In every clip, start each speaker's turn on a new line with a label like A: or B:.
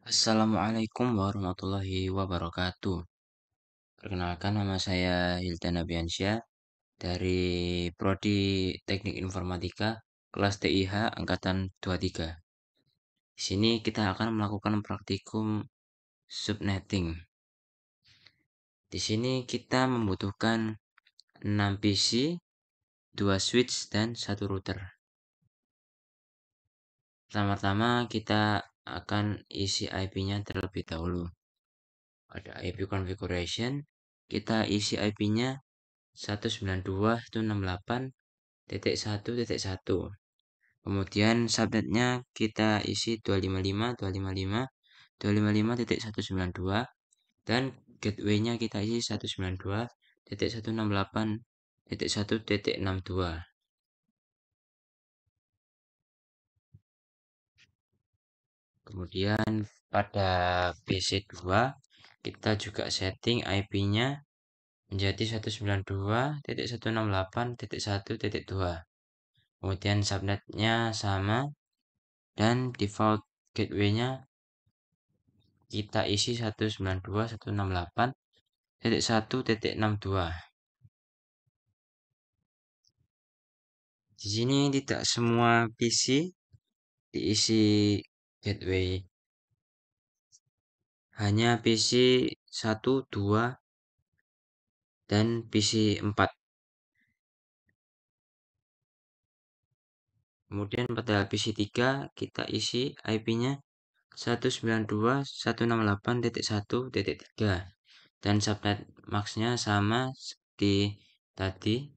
A: Assalamualaikum warahmatullahi wabarakatuh. Perkenalkan, nama saya Hildan Abiansyah dari Prodi Teknik Informatika kelas TIH angkatan 23. Di sini kita akan melakukan praktikum subnetting. Di sini kita membutuhkan 6 PC, 2 switch dan 1 router. Pertama-tama kita akan isi IP-nya terlebih dahulu. Pada IP configuration, kita isi IP-nya 192.168.1.1. Kemudian subnetnya kita isi 255.255.192 dan gateway-nya kita isi 192.168.1.62. Kemudian pada PC2 kita juga setting IP-nya menjadi 192.168.1.2. Kemudian subnetnya sama dan default gateway-nya kita isi 192.168.1.62. Di sini tidak semua PC diisi gateway, hanya PC 1, 2 dan PC 4. Kemudian pada PC 3 kita isi IP-nya 192.168.1.3 dan subnet max-nya sama seperti tadi.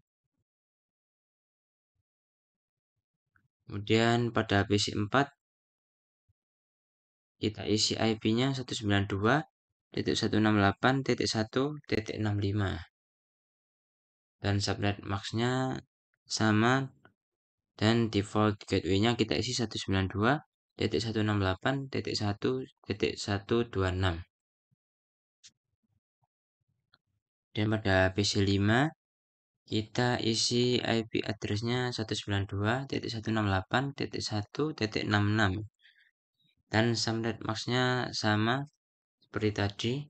A: Kemudian pada PC 4 kita isi IP-nya 192.168.1.65 dan subnet max-nya sama dan default gateway-nya kita isi 192.168.1.126. Dan pada PC 5 kita isi IP address-nya 192.168.1.66 dan subnet max-nya sama seperti tadi.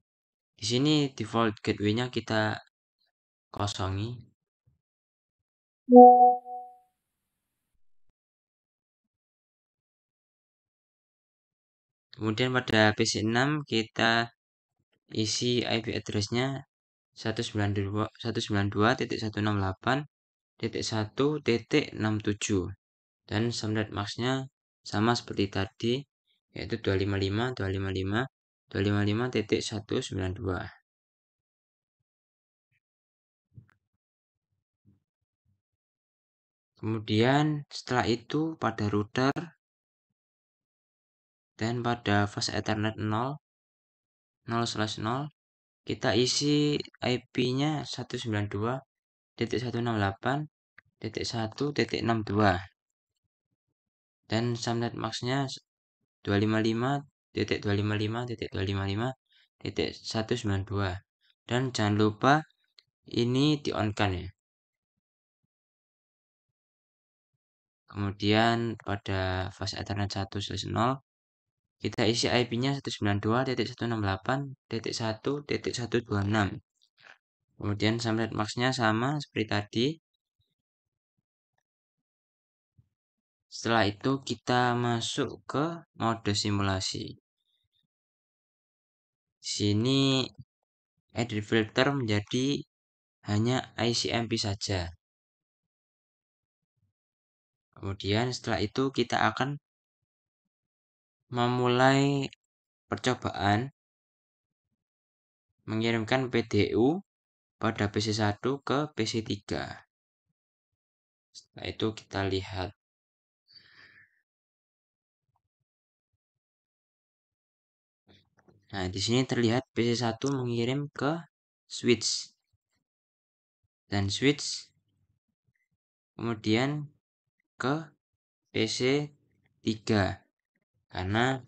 A: Di sini default gateway-nya kita kosongi. Kemudian pada PC 6 kita isi IP address-nya 192.168.1.67 dan subnet max-nya sama seperti tadi, yaitu 255.255.192. Kemudian setelah itu pada router dan pada fast ethernet 0/0 kita isi IP-nya 192.168.1.62 dan subnet max-nya 255.255.255.192 dan jangan lupa ini di on kan ya. Kemudian pada fast ethernet 1/0 kita isi IP-nya 192.168.1.126. Kemudian subnet max-nya sama seperti tadi. Setelah itu kita masuk ke mode simulasi. Di sini edit filter menjadi hanya ICMP saja. Kemudian setelah itu kita akan memulai percobaan mengirimkan PDU pada PC1 ke PC3. Setelah itu kita lihat. Nah, di sini terlihat PC1 mengirim ke switch dan switch kemudian ke PC3 karena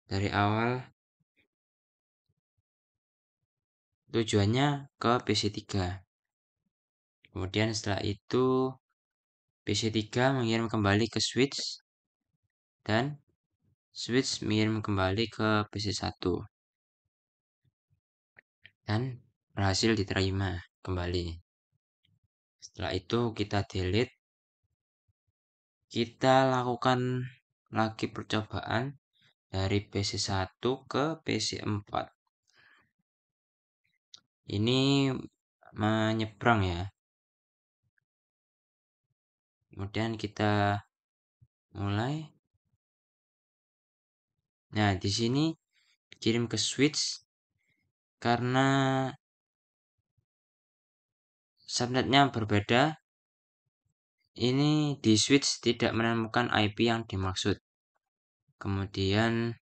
A: dari awal tujuannya ke PC3. Kemudian setelah itu PC3 mengirim kembali ke switch dan switch mengirim kembali ke PC1 dan berhasil diterima kembali. Setelah itu kita delete, kita lakukan lagi percobaan dari PC1 ke PC4. Ini menyeberang ya. Kemudian kita mulai. Nah, di sini dikirim ke switch karena subnetnya berbeda. Ini di switch tidak menemukan IP yang dimaksud. Kemudian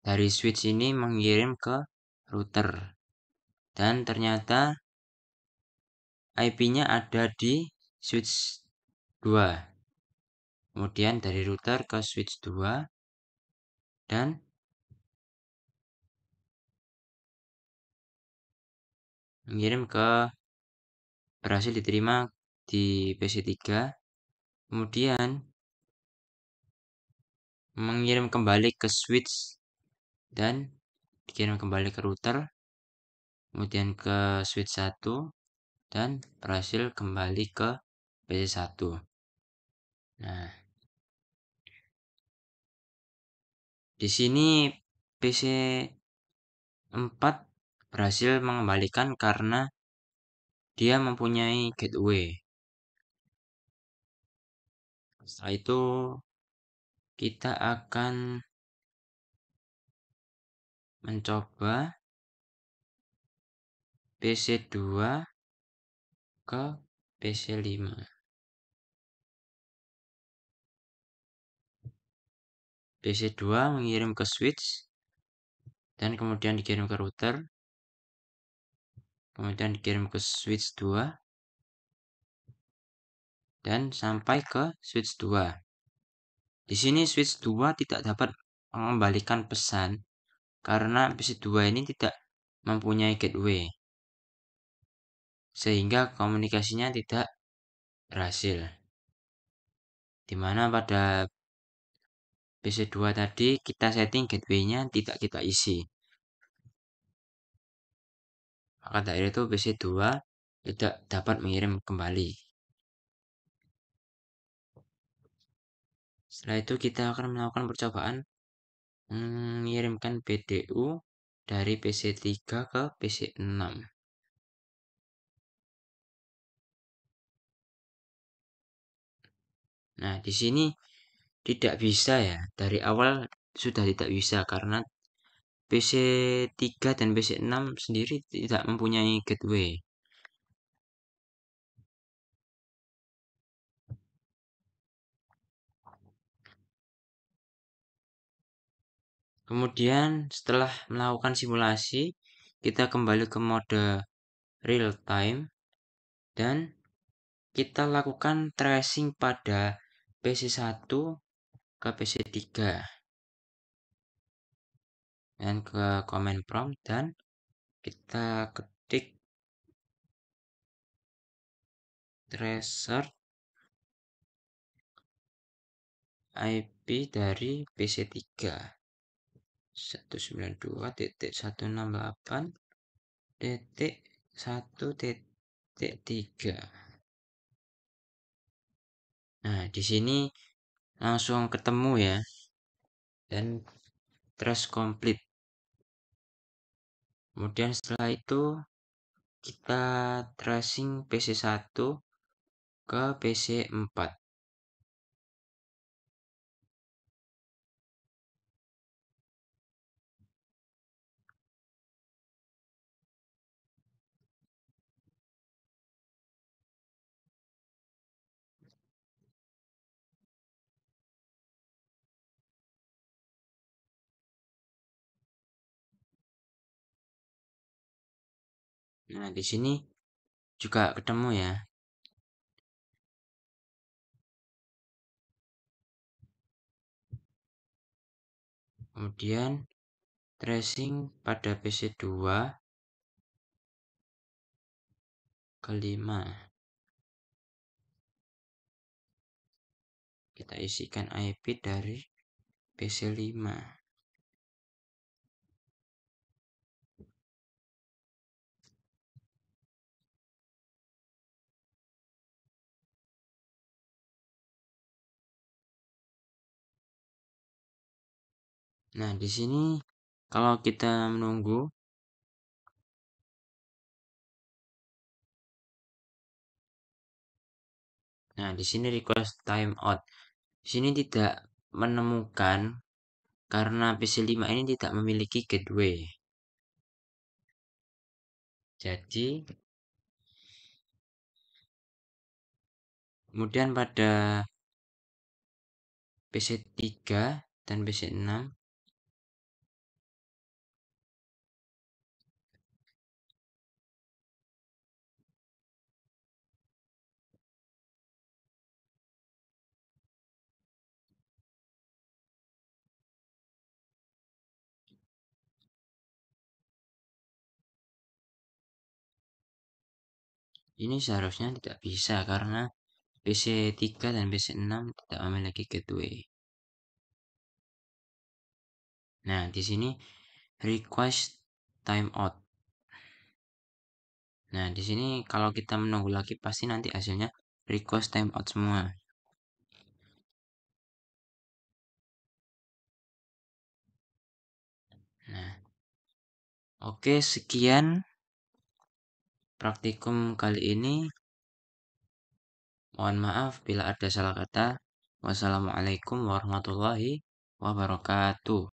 A: dari switch ini mengirim ke router. Dan ternyata IP-nya ada di switch 2. Kemudian dari router ke switch 2 dan mengirim ke berhasil diterima di PC3. Kemudian mengirim kembali ke switch dan dikirim kembali ke router, kemudian ke switch 1 dan berhasil kembali ke PC1. Nah, di sini PC4 berhasil mengembalikan karena dia mempunyai gateway. Setelah itu kita akan mencoba PC2 ke PC5. PC2 mengirim ke switch dan kemudian dikirim ke router, kemudian dikirim ke switch 2 dan sampai ke switch 2. Di sini switch 2 tidak dapat mengembalikan pesan karena PC2 ini tidak mempunyai gateway, sehingga komunikasinya tidak berhasil. Dimana pada PC2 tadi kita setting gateway-nya tidak kita isi. Maka dari itu PC2 tidak dapat mengirim kembali. Setelah itu kita akan melakukan percobaan mengirimkan PDU dari PC3 ke PC6. Nah, di sini tidak bisa ya. Dari awal sudah tidak bisa karena PC3 dan PC6 sendiri tidak mempunyai gateway. Kemudian setelah melakukan simulasi, kita kembali ke mode real time dan kita lakukan tracing pada PC1 ke PC3 dan ke command prompt dan kita ketik tracer IP dari PC3 192.168.1.3. Nah, di sini langsung ketemu ya. Dan trace complete. Kemudian setelah itu kita tracing PC1 ke PC4. Nah, di sini juga ketemu ya. Kemudian tracing pada PC2 ke 5. Kita isikan IP dari PC5. Nah, di sini kalau kita menunggu, nah di sini request timeout. Di sini tidak menemukan karena PC5 ini tidak memiliki gateway. Jadi, kemudian pada PC3 dan PC6, ini seharusnya tidak bisa karena PC3 dan PC6 tidak memiliki gateway. Nah, di sini request timeout. Nah, di sini kalau kita menunggu lagi pasti nanti hasilnya request timeout semua. Nah, oke, sekian praktikum kali ini. Mohon maaf bila ada salah kata. Wassalamualaikum warahmatullahi wabarakatuh.